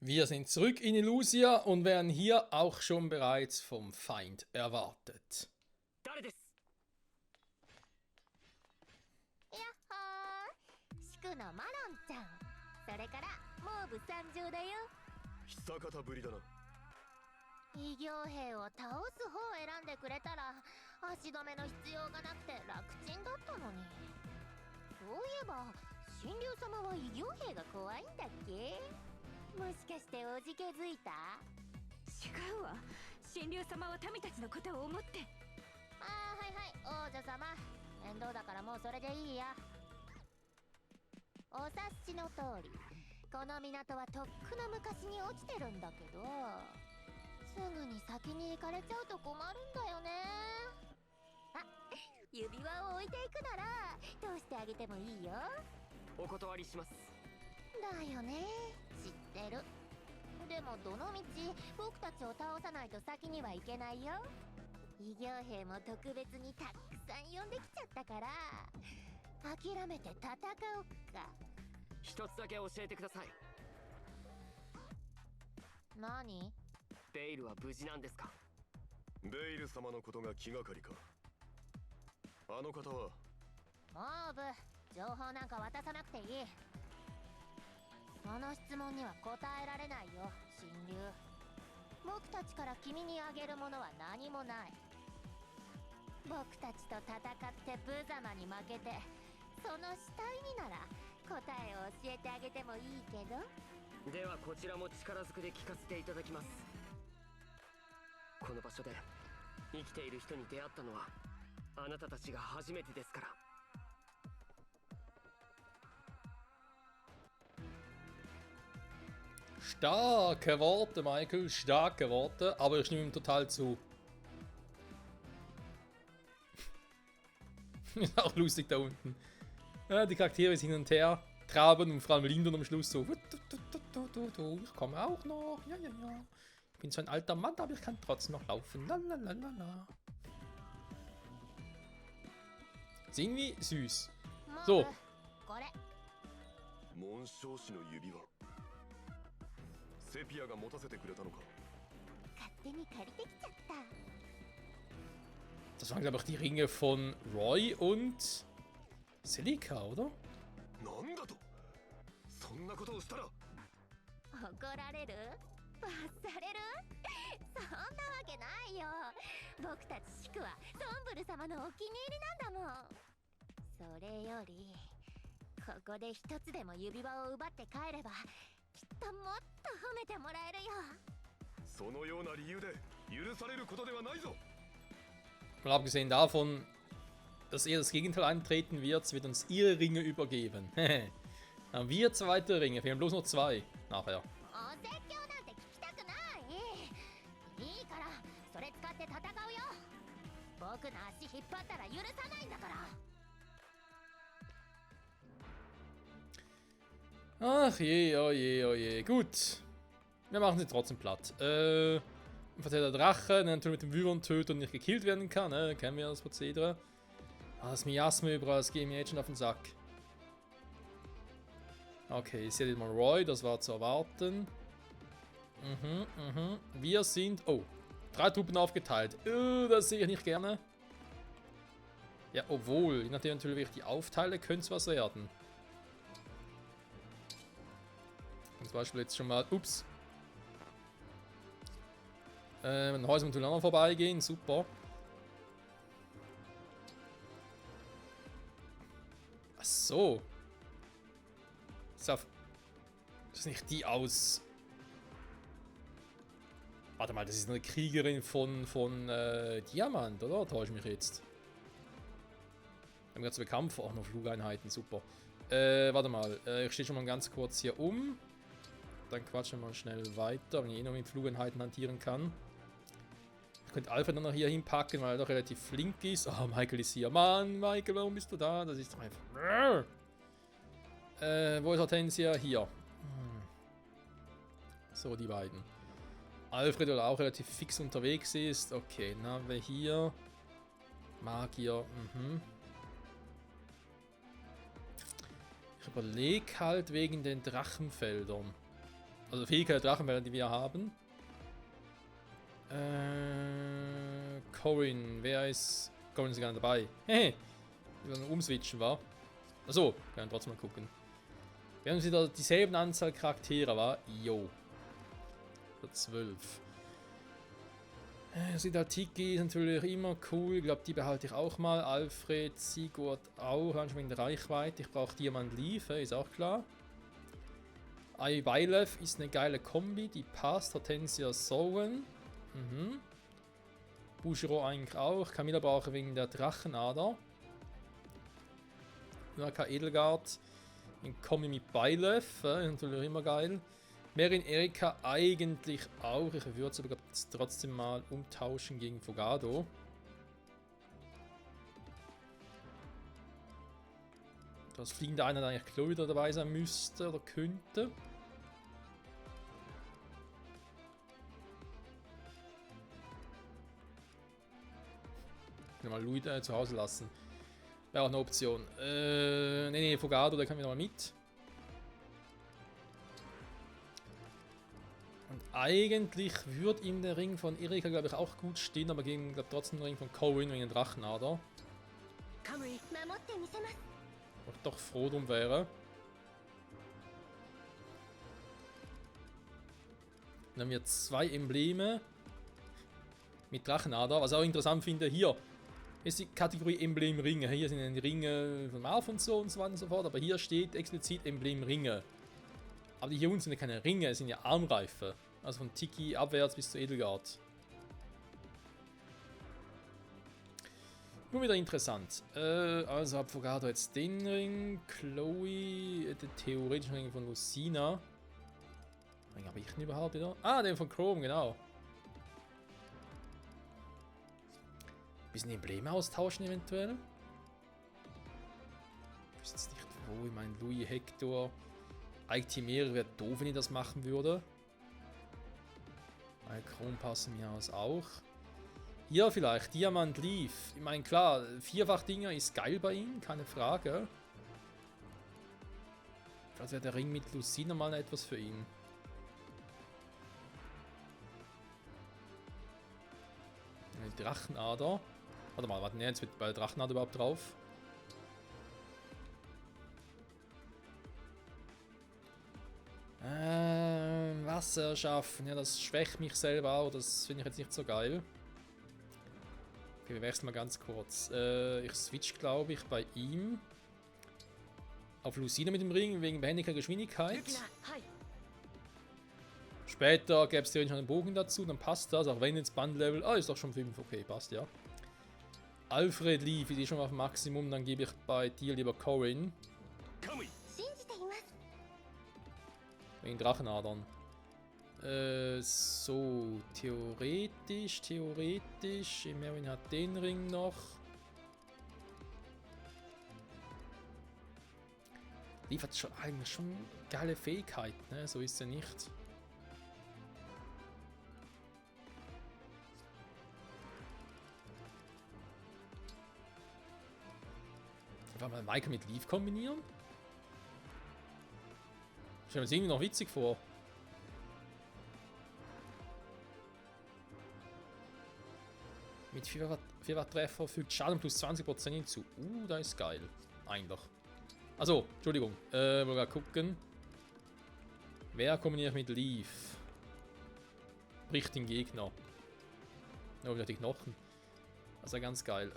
Wir sind zurück in Illusia und werden hier auch schon bereits vom Feind erwartet. 誰です。やっほー、宿のマロンちゃん。それからモーブ参上だよ。久方ぶりだな。異形兵を倒す方を選んでくれたら足止めの必要がなくて楽ちんだったのに。そういえば神竜様は異形兵が怖いんだっけ。もしかしておじけづいた。違うわ。神竜様は民たちのことを思って。ああ、はいはい、王女様。面倒だからもうそれでいいや。お察しの通り、この港はとっくの昔に落ちてるんだけど、すぐに先に行かれちゃうと困るんだよね。あ、指輪を置いていくなら通してあげてもいいよ。お断りします。だよね、知ってる。でもどのみち僕たちを倒さないと先には行けないよ。異形兵も特別にたくさん呼んできちゃったから、諦めて戦おうか。一つだけ教えてください。何？ベイルは無事なんですか。ベイル様のことが気がかりか。あの方は。モーブ、情報なんか渡さなくていい。その質問には答えられないよ、神竜。僕たちから君にあげるものは何もない。僕たちと戦って無様に負けて、その死体になら答えを教えてあげてもいいけど。ではこちらも力ずくで聞かせていただきます。この場所で生きている人に出会ったのはあなたたちが初めてですから。Starke Worte, Michael, starke Worte, aber ich stimme ihm total zu. Ist auch lustig da unten. Ja, die Charaktere sind hin und her traben und vor allem Lindon am Schluss so. Ich komme auch noch. Ja, ja, ja. Ich bin zwar ein alter Mann, aber ich kann trotzdem noch laufen. Lalalala. Ist irgendwie süß. So. これ。紋章師の指輪。セピアが持たせてくれたのか。勝手に借りてきちゃった。Das waren, glaube ich, die Ringe von Roy und Celica, oder? なんだと。そんなことをしたら。怒られる？罰される？そんなわけないよ。僕たちシクはソンブル様のお気に入りなんだもん。それよりここで一つでも指輪を奪って帰ればきっともっと褒めてもらえるよ。そのような理由で許されることではないぞ。Mal abgesehen davon, dass eher das Gegenteil eintreten wird, sie wird uns ihre Ringe übergeben. Haben wir zwei weitere Ringe, wir haben bloß noch zwei nachher. お説教なんて聞きたくない。いいからそれ使って戦うよ。僕の足引っ張ったら許さないんだから。Ach je, oh je, oh je. Gut. Wir machen sie trotzdem platt. Verteiler Drache, der natürlich mit dem Wyvern tötet und nicht gekillt werden kann. Kennen wir das Prozedere. Das Miasma überall, das geht mir jetzt schon auf den Sack. Okay, ich sehe jetzt mal Roy, das war zu erwarten. Wir sind... Oh, 3 Truppen aufgeteilt. Das sehe ich nicht gerne. Ja, obwohl, je nachdem natürlich, wie ich die aufteile, könnte es was werden. Zum Beispiel jetzt schon mal... Ups. Wenn Häuser mit Tulana vorbeigehen, super. Ach so. Ist das nicht die aus... Warte mal, das ist eine Kriegerin von Diamant, oder? Täusche ich mich jetzt? Wir haben gerade so Kampf, auch noch Flugeinheiten, super. Warte mal, ich stehe schon mal ganz kurz hier um. Dann quatschen wir mal schnell weiter, wenn ich eh noch mit Flugeinheiten hantieren kann. Ich könnte Alfred dann noch hier hinpacken, weil er doch relativ flink ist. Oh, Michael ist hier. Mann, Michael, warum bist du da? Das ist doch einfach... wo ist Hortensia? Hier. So, die beiden. Alfred, der auch relativ fix unterwegs ist. Okay, Nave hier. Magier, Ich überlege halt wegen den Drachenfeldern. Also Fähigkeit der Drachenwelle, die wir haben. Corin, wer ist... Corin ist gar nicht dabei. Hehe. Wir werden umswitchen, wa? Achso, können wir trotzdem mal gucken. Wir haben wieder dieselben Anzahl Charaktere, wa? Jo. 12. Sida Tiki ist natürlich immer cool. Ich glaube, die behalte ich auch mal. Alfred, Sigurd auch. Anscheinend in der Reichweite. Ich brauche Diamant Leaf, ist auch klar. Ai Beilev ist eine geile Kombi. Die passt. Hortensia Sowen. Bushiro eigentlich auch. Camilla brauche ich wegen der Drachenader. Naka Edelgard. In Kombi mit Beilev. Ist natürlich immer geil. Merin Erika eigentlich auch. Ich würde es aber trotzdem mal umtauschen gegen Fogado. Das fliegende Einheit eigentlich Chloe wieder dabei sein müsste oder könnte. Ich will mal Louis zu Hause lassen. Wäre auch eine Option. Nee, Fogado, der kann wieder mal mit. Und eigentlich würde ihm der Ring von Erika, glaube ich, auch gut stehen, aber gegen, glaube trotzdem den Ring von Corin wegen den Drachenader. Wo ich doch froh drum wäre. Dann haben wir 2 Embleme mit Drachenader. Was ich auch interessant finde, hier ist die Kategorie Emblem Ringe. Hier sind die Ringe von Marv und so weiter und so fort, aber hier steht explizit Emblem Ringe. Aber die hier unten sind ja keine Ringe, es sind ja Armreife. Also von Tiki abwärts bis zu Edelgard. Nur wieder interessant. Also hat Fogado jetzt den Ring, Chloe, den theoretischen Ring von Lucina. Ring habe ich denn überhaupt wieder? Ah, den von Chrome, genau. Bisschen Embleme austauschen eventuell. Ich weiß jetzt nicht wo, ich meine Louis, Hector. Team wäre doof, wenn ich das machen würde. Weil Chrome passen mir aus auch. Hier vielleicht, Diamant Leaf. Ich meine, klar, 4-fach-Dinger ist geil bei ihm, keine Frage. Vielleicht wäre der Ring mit Lucina mal etwas für ihn. Eine Drachenader. Warte mal, warten, jetzt wird bei der Drachenader überhaupt drauf. Wasser schaffen, ja, das schwächt mich selber auch, das finde ich jetzt nicht so geil. Okay, wir wechseln mal ganz kurz. Ich switch, glaube ich, bei ihm auf Lucina mit dem Ring, wegen behendiger Geschwindigkeit. Später gäbe es theoretisch noch einen Bogen dazu, dann passt das, auch wenn jetzt Bandlevel... Ah, ist doch schon 5, okay, passt, ja. Alfred Leaf ist schon auf Maximum, dann gebe ich bei dir lieber Corin. Wegen Drachenadern. So, theoretisch. Merwin hat den Ring noch. Liefert schon eigentlich schon geile Fähigkeiten, ne? So ist er nicht. Wollen wir Michael mit Leaf kombinieren? Stell mir das irgendwie noch witzig vor. Mit 4 Treffer fügt Schaden plus 20% hinzu. Da ist geil. Eigentlich. Also, Entschuldigung. Wollen wir gucken. Wer kombiniert mit Leaf? Bricht den Gegner. Oh, wieder die Knochen. Das ist ja ganz geil.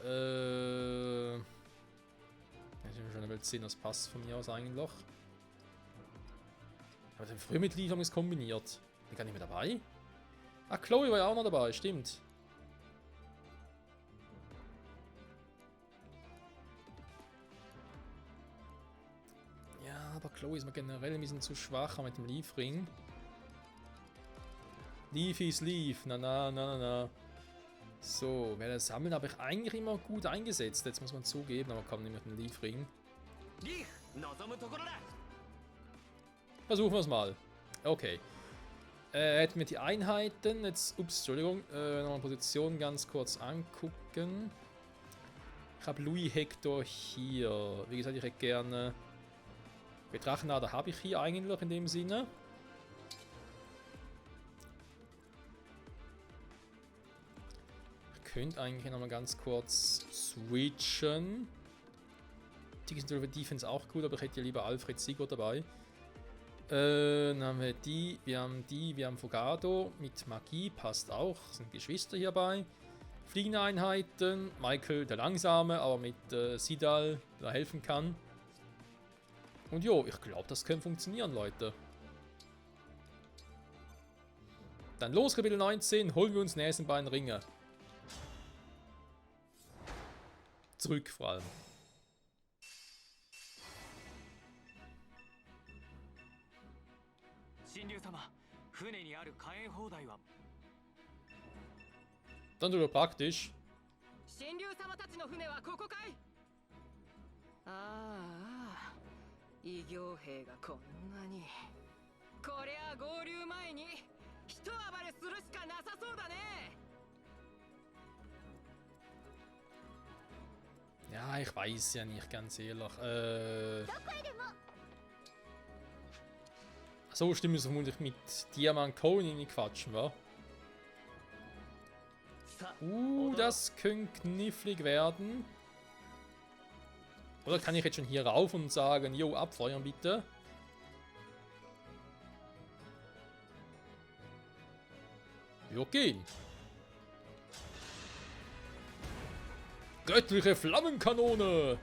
Ich habe schon eine Welt sehen, das passt von mir aus eigentlich. Aber den früher mit Leaf haben wir es kombiniert. Bin gar nicht mehr dabei. Ah, Chloe war ja auch noch dabei, stimmt. Ja, aber Chloe ist mir generell ein bisschen zu schwach mit dem Leaf-Ring. Leaf ist Leaf. Na. So, wer das sammeln, habe ich eigentlich immer gut eingesetzt. Jetzt muss man zugeben, aber komm, nicht mit dem Leaf-Ring. Versuchen wir es mal. Okay. Hätten wir die Einheiten. Jetzt, ups, Entschuldigung. Nochmal Position ganz kurz angucken. Ich habe Louis Hector hier. Wie gesagt, ich hätte gerne... Drachenader habe ich hier eigentlich in dem Sinne. könnte eigentlich noch mal ganz kurz switchen. Die sind für Defense auch gut, aber ich hätte ja lieber Alfred Sigo dabei. Dann haben wir die, wir haben Fogado mit Magie, passt auch, sind Geschwister hierbei. Fliegende Einheiten, Michael der Langsame, aber mit Sidal, der helfen kann. Und jo, ich glaube, das könnte funktionieren, Leute. Dann los, Kapitel 19, holen wir uns nächsten beiden Ringe. Zurück vor allem. Dann sogar praktisch. 神竜様たちの船はここかい？ああ、異形兵がこんなに。こりゃ合流前に一暴れするしかなさそうだね。 Ja, ich weiß ja nicht, ganz ehrlich. So stimmt es vermutlich mit Diamant Conan quatschen, wa? Das könnte knifflig werden. Oder kann ich jetzt schon hier rauf und sagen, jo, abfeuern bitte? Wir gehen. Göttliche Flammenkanone!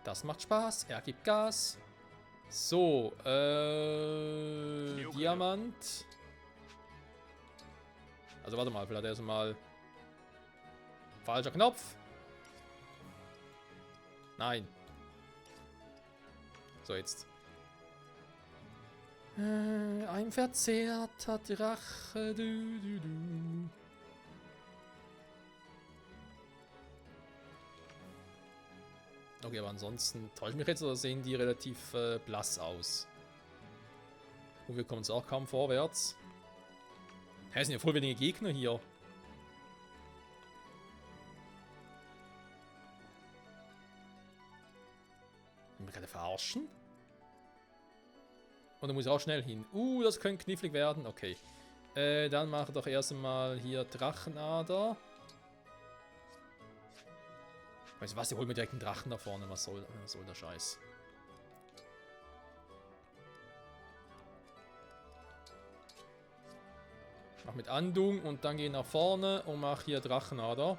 Das macht Spaß, er gibt Gas. So, Diamant. Also warte mal, vielleicht erstmal. Falscher Knopf. Nein. So, jetzt. Ein verzehrter Drache. Okay, aber ansonsten täusche ich mich jetzt oder sehen die relativ blass aus? Und wir kommen jetzt auch kaum vorwärts. Es sind ja voll wenige Gegner hier. Wollen wir gerade verarschen? Und dann muss ich auch schnell hin. Das könnte knifflig werden. Okay. Dann mache ich doch erst einmal hier Drachenader. Weißt du was, ich hol mir direkt einen Drachen da vorne. Was soll der Scheiß? Mach mit Andung und dann gehe nach vorne und mach hier Drachenader.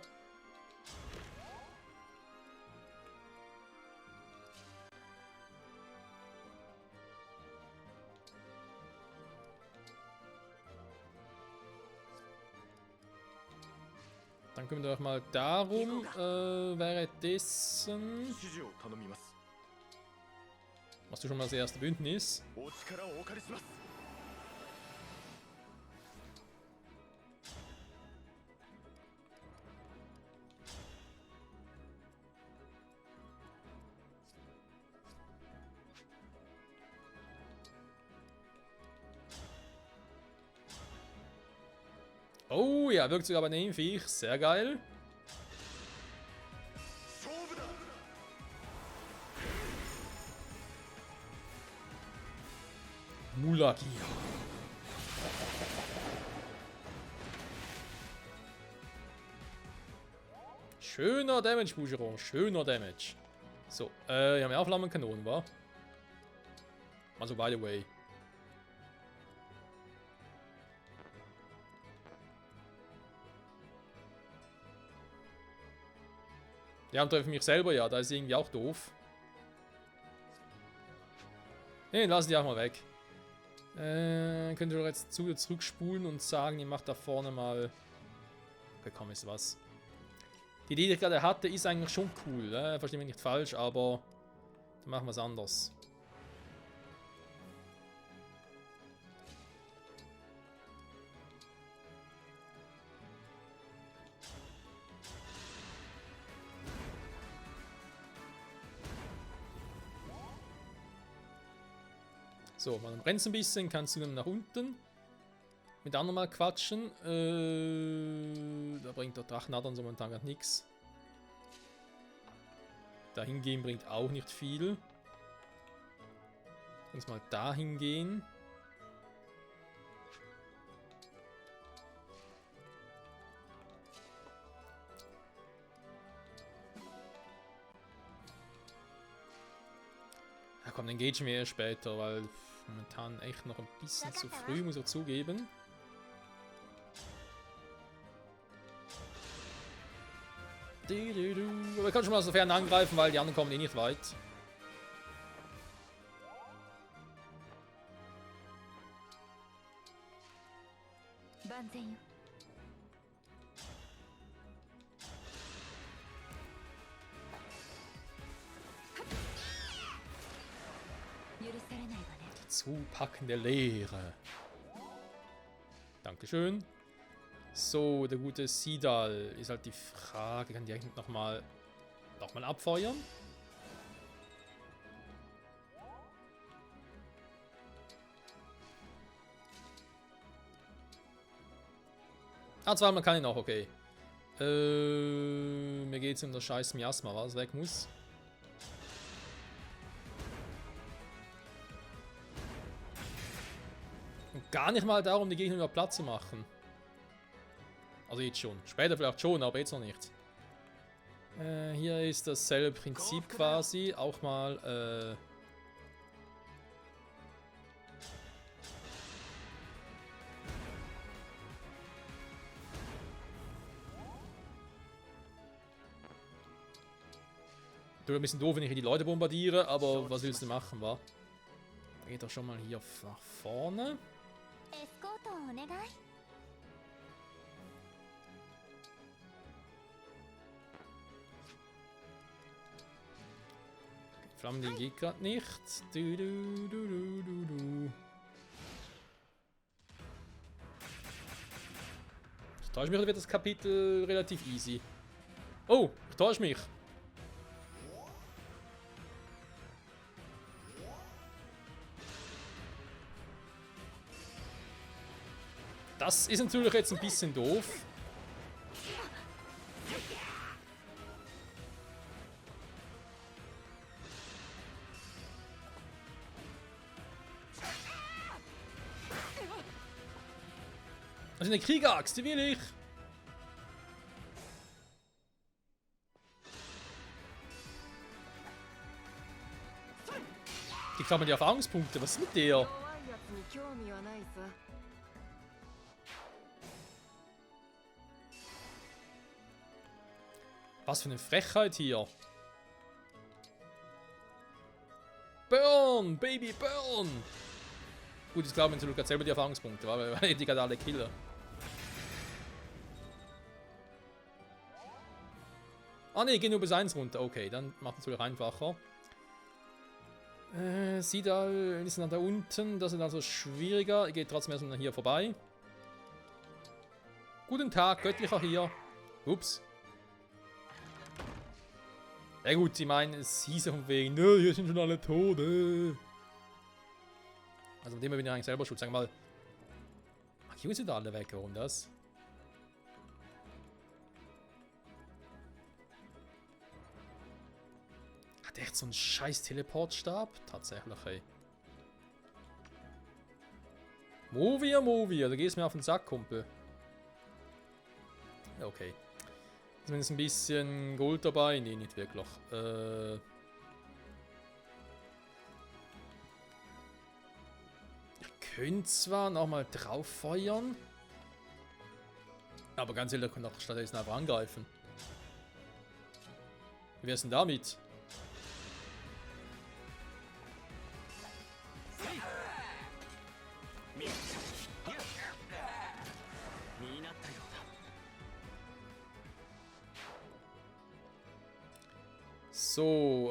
Dann kümmert ihr euch mal darum, währenddessen... Machst du schon mal das erste Bündnis? Oh ja, wirkt sogar bei dem Viech. Sehr geil. Mulagia. Schöner Damage, Boucheron. Schöner Damage. So, hier haben wir auch Flammenkanonen, wa? Also, by the way. Ja, und treffe mich selber, ja, da ist irgendwie auch doof. Ne, lassen die auch mal weg. Könnt ihr doch jetzt zurückspulen und sagen, ihr macht da vorne mal... Okay, komm, ist was. Die Idee, die ich gerade hatte, ist eigentlich schon cool. Verstehe mich nicht falsch, aber... Dann machen wir es anders. So, man brennt ein bisschen, kannst du dann nach unten mit anderen mal quatschen. Da bringt der Drachenadern so momentan gar nichts. Dahin gehen bringt auch nicht viel. Uns mal dahin gehen. komm, dann engagieren wir später, weil momentan echt noch ein bisschen zu früh, muss ich zugeben. Aber wir können schon mal so fern angreifen, weil die anderen kommen eh nicht weit. Die zupackende Leere. Dankeschön. So, der gute Sidal ist halt die Frage, kann die eigentlich nochmal abfeuern? Ah, zweimal kann ich noch, okay. Mir geht es um das scheiß Miasma, was weg muss. Und gar nicht mal darum, die Gegner über Platz zu machen. Also jetzt schon. Später vielleicht schon, aber jetzt noch nicht. Hier ist dasselbe Prinzip quasi. Auch mal, Tut ein bisschen doof, wenn ich hier die Leute bombardiere, aber was willst du machen, wa? Geht doch schon mal hier nach vorne. Flammen, die geht gerade nicht. Ich täusche mich, oder wird das Kapitel relativ easy? Oh, ich täusche mich. Das ist natürlich jetzt ein bisschen doof. Also eine Kriegeraxt, die will ich. Die klammern die Erfahrungspunkte. Was ist mit der? Was für eine Frechheit hier. Burn! Baby, burn! Gut, ich glaube, Lukas selber die Erfahrungspunkte, weil die gerade alle Killer. Ah ne, gehen nur bis 1 runter. Okay, dann macht es natürlich einfacher. Sidal ist dann da unten, das ist also schwieriger. Geht trotzdem erstmal hier vorbei. Guten Tag, göttlicher hier. Ups. Ja gut, ich meine, es hieß ja von wegen, ne, hier sind schon alle tot. Also mit dem bin ich eigentlich selber schuld. Sag mal, hier sind alle weg, warum das? Hat echt so einen scheiß Teleportstab? Tatsächlich, ey. Movia, du gehst mir auf den Sack, Kumpel. Okay. Zumindest ein bisschen Gold dabei. Nee, nicht wirklich. Ich könnte zwar nochmal drauf feuern. Aber ganz ehrlich, ich kann doch stattdessen einfach angreifen. Wie wär's denn damit? So,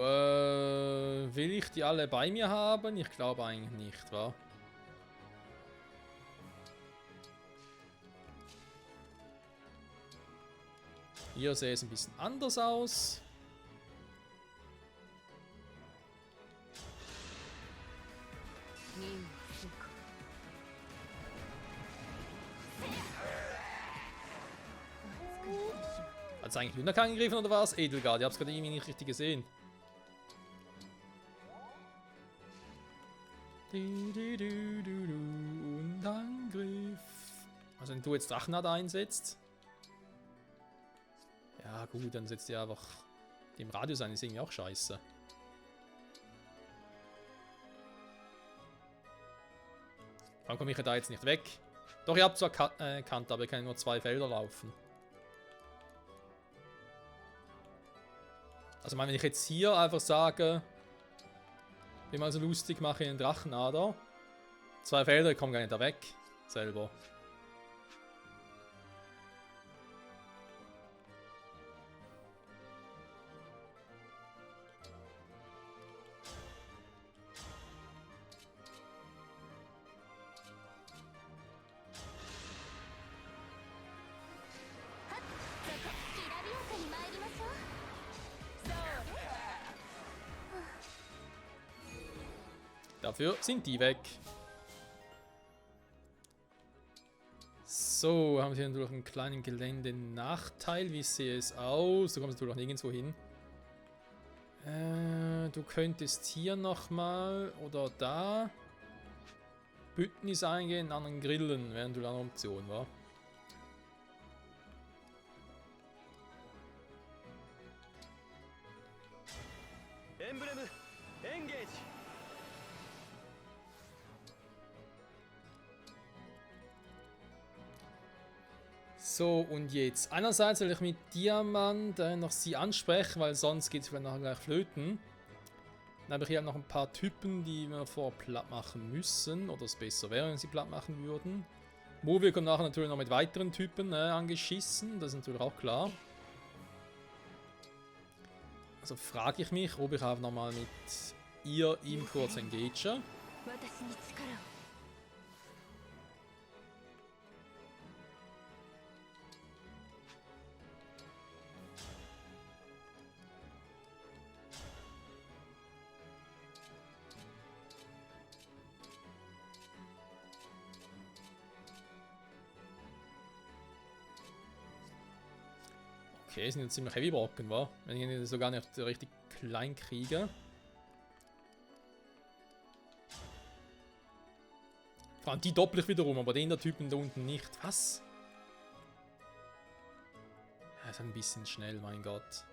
will ich die alle bei mir haben? Ich glaube eigentlich nicht, wa? Hier sähe es ein bisschen anders aus. Hat es eigentlich Lunaka angegriffen oder war es Edelgard? Ich habe es gerade irgendwie nicht richtig gesehen. Und Angriff. Also wenn du jetzt Drachenad einsetzt. Ja gut, dann setzt ihr einfach dem Radius ein, ist irgendwie auch scheiße. Dann komme ich da jetzt nicht weg. Doch, ich habe zwar Kante, aber ich kann nur 2 Felder laufen. Also, wenn ich jetzt hier einfach sage, wie mal so lustig mache, in den Drachenader. 2 Felder, ich komme gar nicht da weg. Selber. Dafür sind die weg. So, haben wir hier natürlich einen kleinen Geländenachteil. Wie sehe es aus? Du kommst natürlich auch nirgendwo hin. Du könntest hier nochmal oder da Bündnis eingehen, anderen Grillen, wären du eine Option, wa? Emblem, engage! So, und jetzt. Einerseits will ich mit Diamant noch sie ansprechen, weil sonst geht es vielleicht nachher gleich flöten. Dann habe ich hier noch ein paar Typen, die wir vorher platt machen müssen. Oder es besser wäre, wenn sie platt machen würden. Movie kommt nachher natürlich noch mit weiteren Typen angeschissen. Das ist natürlich auch klar. Also frage ich mich, ob ich auch nochmal mit ihr ihm kurz engage. Okay, sind jetzt ziemlich heavy Brocken, wa? Wenn ich ihn sogar nicht richtig klein kriege. Vor allem die doppel ich wiederum, aber den der Typen da unten nicht. Was? Er ist ein bisschen schnell, mein Gott.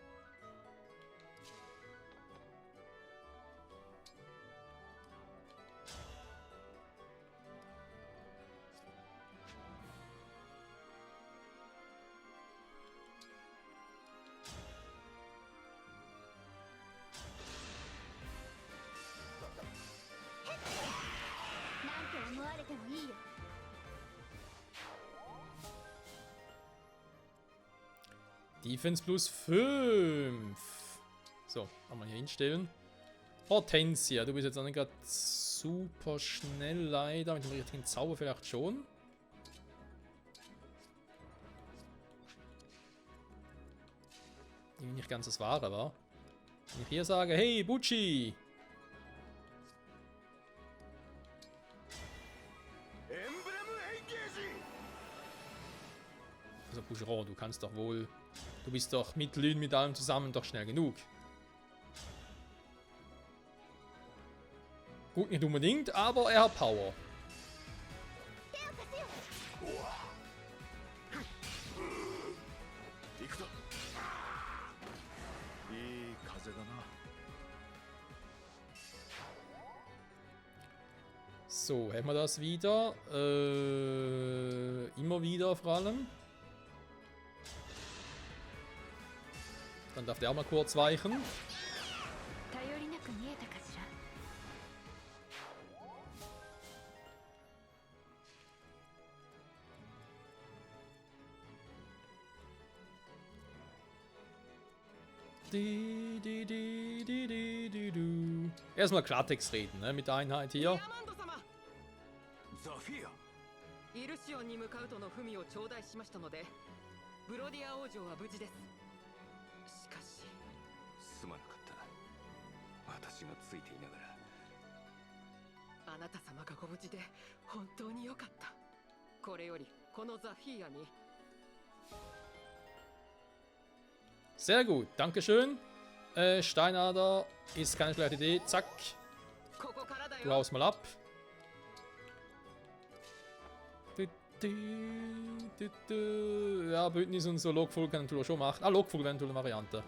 Defense plus 5. So, kann man hier hinstellen. Hortensia, du bist jetzt auch nicht gerade super schnell leider. Mit dem richtigen Zauber vielleicht schon. Irgendwie nicht ganz das Wahre war. Wenn ich hier sage, hey Bucci! Also Boucheron, du kannst doch wohl... Du bist doch mit Lyn, mit allem zusammen doch schnell genug. Gut, nicht unbedingt, aber er hat Power. So, haben wir das wieder. Immer wieder vor allem. Dann darf der auch mal kurz weichen. Erstmal Klartext reden, ne, mit der Einheit hier. イルシオンに向かうとの文を頂戴しましたので、ブロディア王女は無事です。しかし、すまなかった。私がついていながら。あなた様がご無事で本当に良かった。これよりこのザフィーアに。Sehr gut, Dankeschön. Steinader ist keine schlechte Idee. Zack. Du haust mal ab. Ja, Bündnis und so Lokvogel kann natürlich schon machen. Ah, Lokvogel wäre natürlich eine Variante.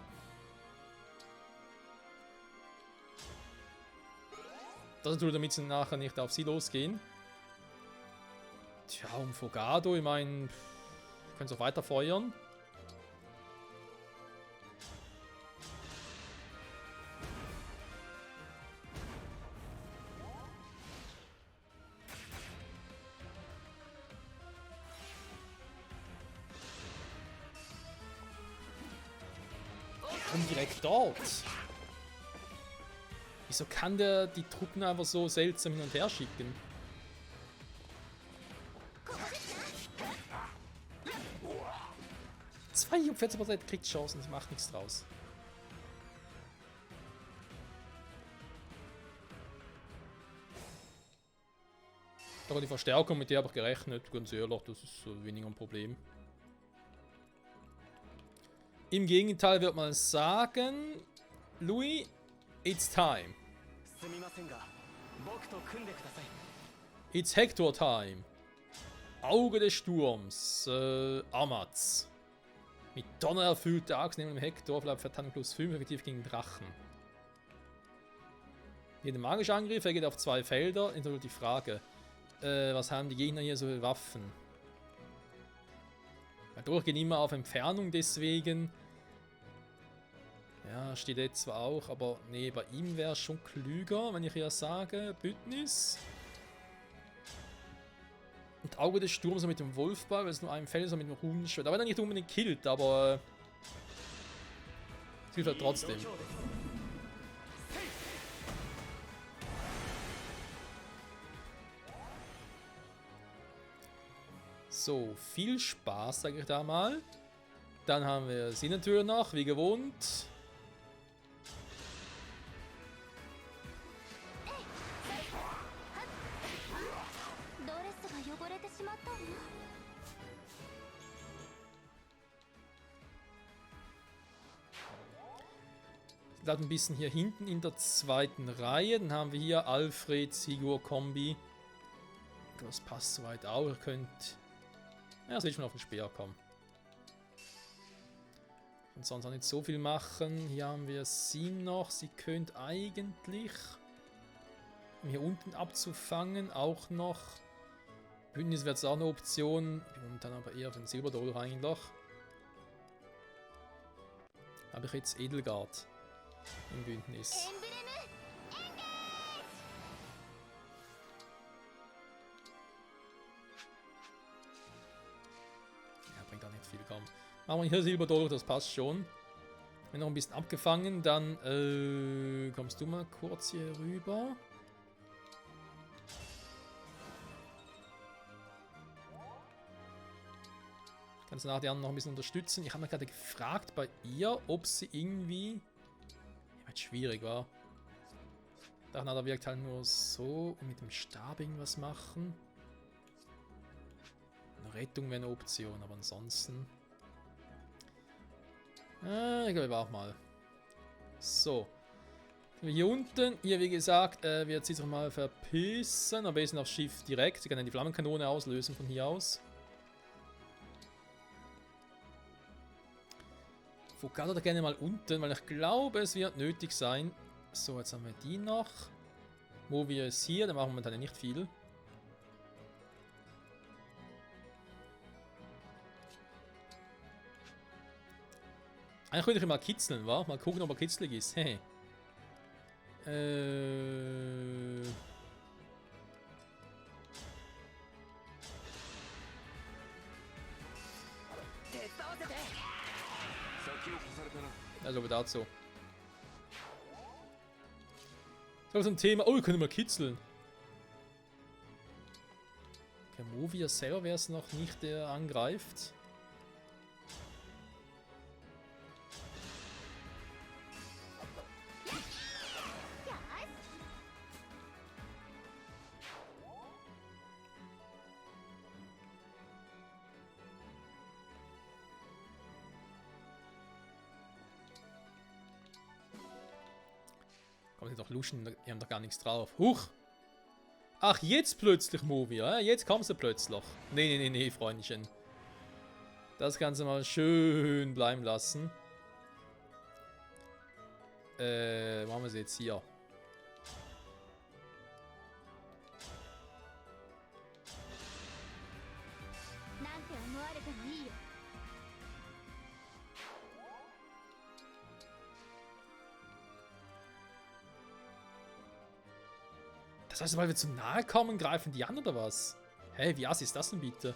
Das natürlich, damit sie nachher nicht auf sie losgehen. Tja, um Fogado, ich meine, können sie auch weiter feuern. Und direkt dort. Wieso kann der die Truppen einfach so seltsam hin und her schicken? Zwei 40% kriegt Chancen, das macht nichts draus. Aber die Verstärkung, mit der habe ich gerechnet, ganz ehrlich, das ist so weniger ein Problem. Im Gegenteil wird man sagen, Louis, it's time. It's Hector time. Auge des Sturms, Amaz. Mit Donner erfüllte Axt neben dem Hector, bleibt Verteidigung +5, effektiv gegen Drachen. Hier der magische Angriff, er geht auf 2 Felder. Ist natürlich die Frage, was haben die Gegner hier so für Waffen? Ja, durchgehen immer auf Entfernung, deswegen. Ja, steht jetzt zwar auch, aber nee, bei ihm wäre es schon klüger, wenn ich ja sage, Bündnis. Und Auge des Sturms mit dem Wolfball, weil es nur ein Feld ist, mit dem Runenschwert. Aber er nicht unbedingt killt, aber es hilft halt trotzdem. So, viel Spaß, sage ich da mal. Dann haben wir sie natürlich noch, wie gewohnt. Ein bisschen hier hinten in der zweiten Reihe. Dann haben wir hier Alfred, Sigur, Kombi. Das passt soweit auch. Ihr könnt. Ja, das will schon auf den Speer kommen. Und sonst auch nicht so viel machen. Hier haben wir sie noch. Sie könnte eigentlich, um hier unten abzufangen, auch noch. Bündnis wäre jetzt auch eine Option. Und dann aber eher auf den Silberdolch eigentlich. Habe ich jetzt Edelgard im Bündnis. Ja, bringt auch nicht viel, komm. Machen wir hier Silberdolch, das passt schon. Wenn noch ein bisschen abgefangen, dann kommst du mal kurz hier rüber. Kannst du nachher die anderen noch ein bisschen unterstützen. Ich habe mich gerade gefragt bei ihr, ob sie irgendwie. Schwierig war. Daran wirkt halt nur so und mit dem Stab irgendwas machen. Eine Rettung wäre eine Option, aber ansonsten. Ich glaube auch mal. So. Hier unten, hier wie gesagt, wird sie sich mal verpissen. Am besten aufs Schiff direkt. Sie kann dann die Flammenkanone auslösen von hier aus. Fogado da gerne mal unten, weil ich glaube, es wird nötig sein. So, jetzt haben wir die noch. Movia ist hier, da machen wir dann nicht viel. Eigentlich könnte ich ihn mal kitzeln, wa? Mal gucken, ob er kitzlig ist. Hey. Also dazu. So, ein Thema. Oh, wir können mal kitzeln. Okay, Movia selber wäre es noch nicht, der angreift. Kommt doch Luschen, die haben doch gar nichts drauf. Huch! Ach, jetzt plötzlich Movia, jetzt kommt sie plötzlich. Nee, Freundchen. Das Ganze mal schön bleiben lassen. Machen wir sie jetzt hier. Das heißt, weil wir zu nahe kommen, greifen die an oder was? Hä, wie assi ist das denn bitte?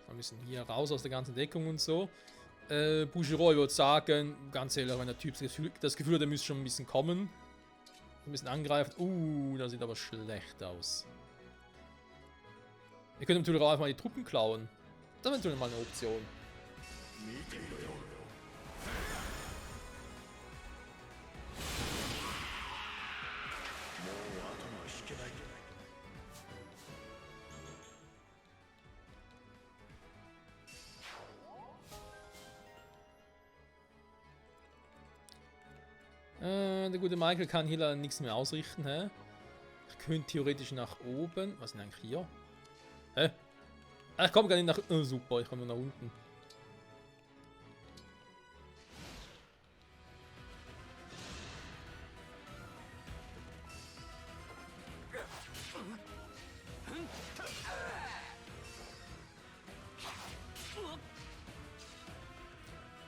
Wir müssen hier raus aus der ganzen Deckung und so. Boucheron, ich würde sagen, ganz ehrlich, wenn der Typ das Gefühl hat, er müsste schon ein bisschen kommen. Ein bisschen angreifen. Das sieht aber schlecht aus. Wir können natürlich auch einfach mal die Truppen klauen. Das wäre natürlich mal eine Option. Der gute Michael kann hier leider nichts mehr ausrichten. Hä? Ich könnte theoretisch nach oben. Was ist denn eigentlich hier? Hä? Ah, ich komme gar nicht nach... Oh, super, ich komme nur nach unten.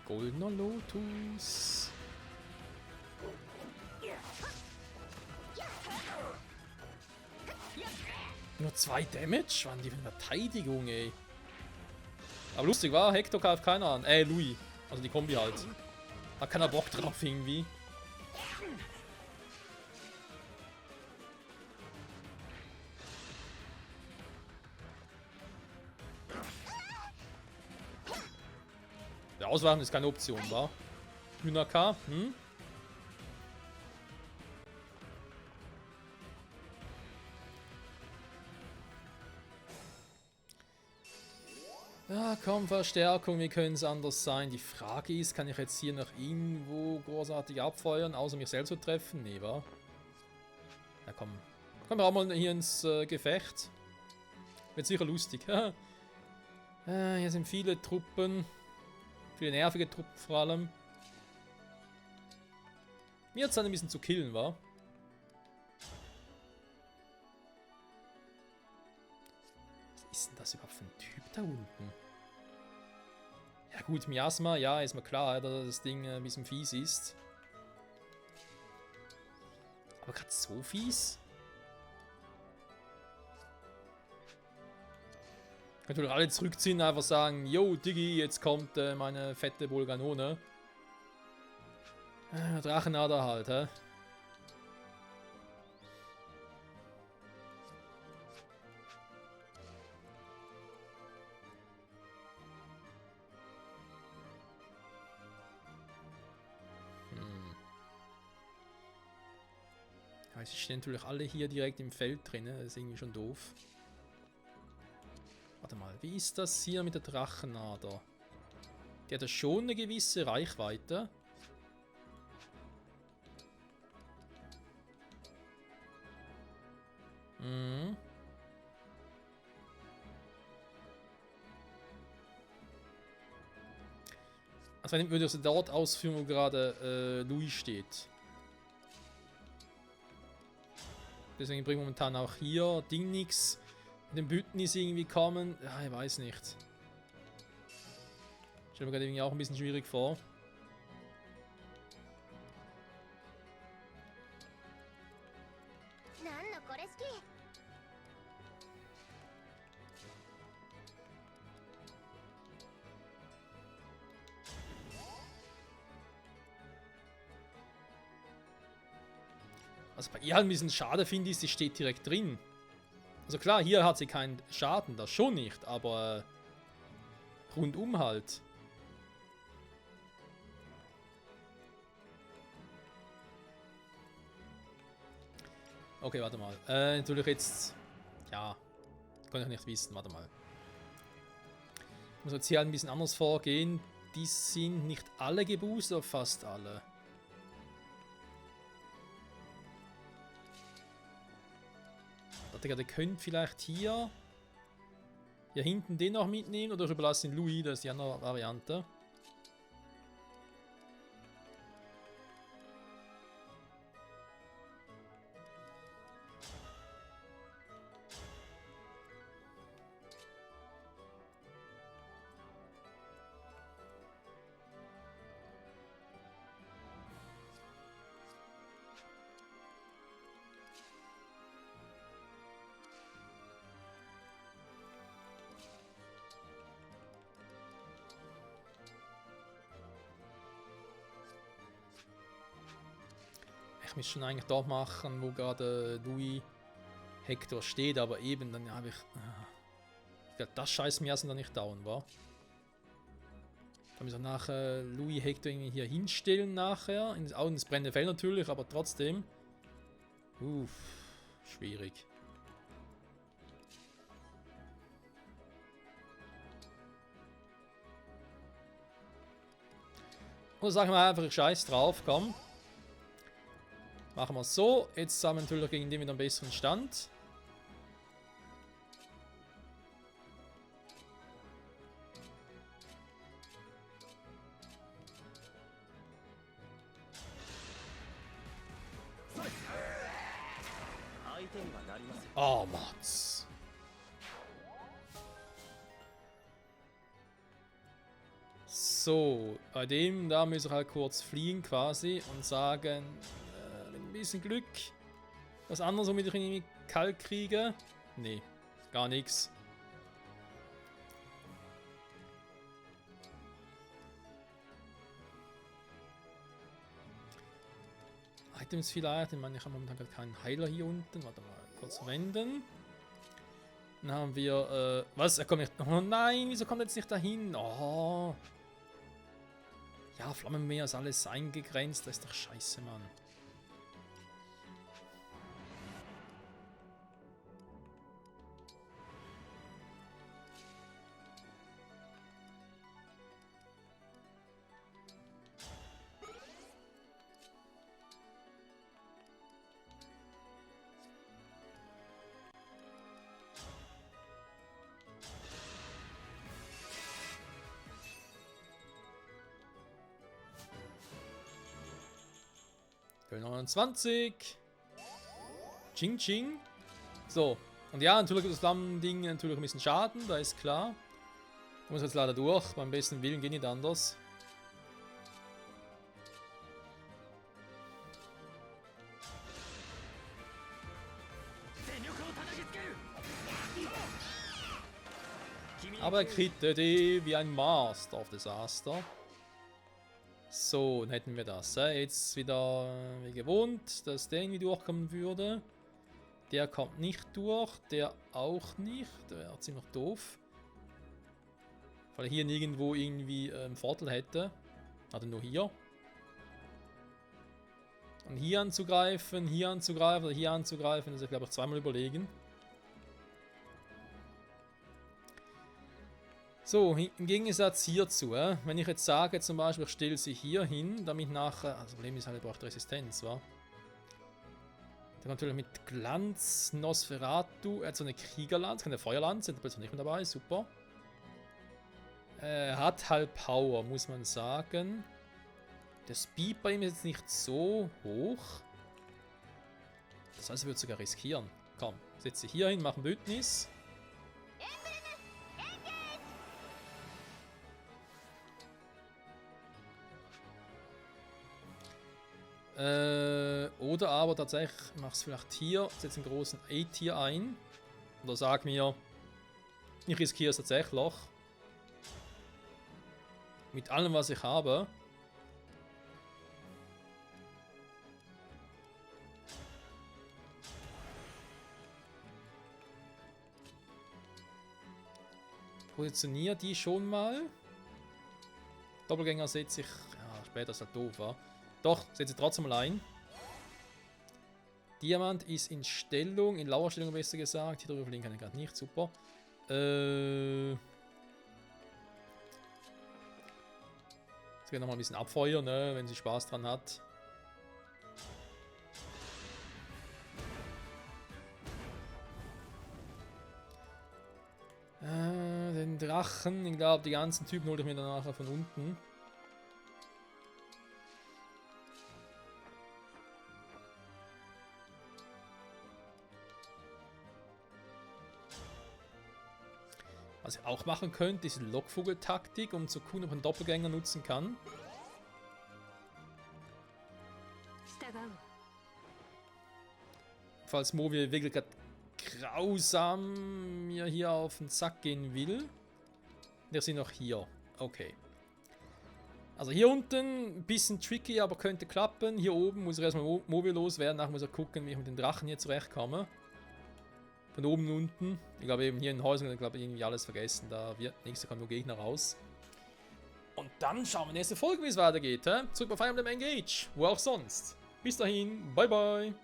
Goldener Lotus. Nur 2 Damage? Waren die für eine Verteidigung, ey. Aber lustig war, Hector greift keiner an. Louis. Also die Kombi halt. Hat keiner Bock drauf irgendwie. Der Ausweichen ist keine Option, wa? Hühner-K, Ja, komm, Verstärkung, wie können es anders sein? Die Frage ist, kann ich jetzt hier noch irgendwo großartig abfeuern, außer mich selbst zu treffen? Nee, wa? Ja, komm. Kommen wir auch mal hier ins Gefecht. Wird sicher lustig. Hier sind viele Truppen. Viele nervige Truppen vor allem. Mir hat es ein bisschen zu killen, wa? Was ist denn das überhaupt für ein Typ da unten? Ja gut, Miasma, ja, ist mir klar, dass das Ding ein bisschen fies ist. Aber gerade so fies? Ich könnte doch alle zurückziehen und einfach sagen, yo, Diggi, jetzt kommt meine fette Bolganone. Drachenader halt, hä? Ja, sie stehen natürlich alle hier direkt im Feld drin, das ist irgendwie schon doof. Warte mal, wie ist das hier mit der Drachenader? Die hat ja schon eine gewisse Reichweite. Mhm. Also wenn würde ich dort ausführen, wo gerade Louis steht. Deswegen bringt momentan auch hier Ding nix. Mit dem Bündnis irgendwie kommen. Ja, ich weiß nicht. Stell mir gerade irgendwie auch ein bisschen schwierig vor. Also bei ihr halt ein bisschen schade finde ich, sie steht direkt drin. Also klar, hier hat sie keinen Schaden, das schon nicht, aber rundum halt. Okay, warte mal. Natürlich jetzt... Ja, kann ich nicht wissen, warte mal. Ich muss jetzt hier halt ein bisschen anders vorgehen. Die sind nicht alle geboostet, aber fast alle. Der dachte gerade, ihr könnt vielleicht hier hinten den noch mitnehmen oder ich überlasse den Louis, das ist die andere Variante. Ich muss schon eigentlich dort machen, wo gerade Louis Hector steht, aber eben, dann habe ich... Ich glaube, das scheiß mir sind da nicht down, wa? Kann ich auch nachher Louis Hector irgendwie hier hinstellen nachher. Auch ins brennende Feld natürlich, aber trotzdem. Schwierig. Oder sagen wir einfach, ich scheiß drauf, komm. Machen wir es so. Jetzt haben wir natürlich gegen den wieder einen besseren Stand. Oh, Mats. So, bei dem da müssen wir halt kurz fliehen quasi und sagen, mit ein bisschen Glück, was anderes, womit ich irgendwie kalt kriege. Nee, gar nichts. Items vielleicht, ich meine, ich habe momentan keinen Heiler hier unten. Warte mal, kurz wenden. Dann haben wir, was? Er kommt nicht. Oh nein, wieso kommt er jetzt nicht dahin? Oh. Ja, Flammenmeer ist alles eingegrenzt, das ist doch scheiße, Mann. Level 29. Ching Ching. So. Und ja, natürlich das Flammending natürlich ein bisschen Schaden, da ist klar. Ich muss jetzt leider durch. Beim besten Willen geht nicht anders. Aber er kriegt wie ein Master of Disaster. So, dann hätten wir das. Jetzt wieder wie gewohnt, dass der irgendwie durchkommen würde. Der kommt nicht durch, der auch nicht. Der wäre ziemlich doof. Weil er hier nirgendwo irgendwie einen Vorteil hätte. Also nur hier. Und hier anzugreifen oder hier anzugreifen, das ist, glaube ich, zweimal überlegen. So, im Gegensatz hierzu, wenn ich jetzt sage, zum Beispiel, ich stelle sie hier hin, damit nachher, also das Problem ist halt, er braucht Resistenz, wa? Der kommt natürlich mit Glanz, Nosferatu, er hat so eine Kriegerlanze, keine Feuerlanze, der ist nicht mehr dabei, super. Hat halt Power, muss man sagen. Der Speed bei ihm ist jetzt nicht so hoch. Das heißt, er würde sogar riskieren. Komm, setze hier hin, machen Bündnis. Oder aber tatsächlich mach's vielleicht hier, setze einen großen A-Tier ein. Oder sag mir, ich riskiere es tatsächlich. Mit allem, was ich habe. Positioniere die schon mal. Doppelgänger setze ich. Ja, später ist halt doof, wa? Doch, setze trotzdem mal ein. Diamant ist in Stellung, in Lauerstellung besser gesagt. Hier drüber fliegen kann ich gerade nicht, super. Jetzt geht nochmal ein bisschen abfeuern, ne, wenn sie Spaß dran hat. den Drachen. Ich glaube, die ganzen Typen hole ich mir dann nachher von unten. Was ich auch machen könnte, ist Lockvogel-Taktik, um zu gucken, ob man Doppelgänger nutzen kann. Falls Movi wirklich gerade grausam mir hier auf den Sack gehen will. Wir sind noch hier. Okay. Also hier unten ein bisschen tricky, aber könnte klappen. Hier oben muss er erstmal Movi loswerden. Nachher muss er gucken, wie ich mit den Drachen hier zurechtkomme. Von oben und unten. Ich glaube eben hier in den Häusern, ich glaube irgendwie alles vergessen. Da wird nichts, da kommen nur Gegner raus. Und dann schauen wir in der nächsten Folge, wie es weitergeht. Zurück bei Fire Emblem Engage. Wo auch sonst. Bis dahin. Bye bye.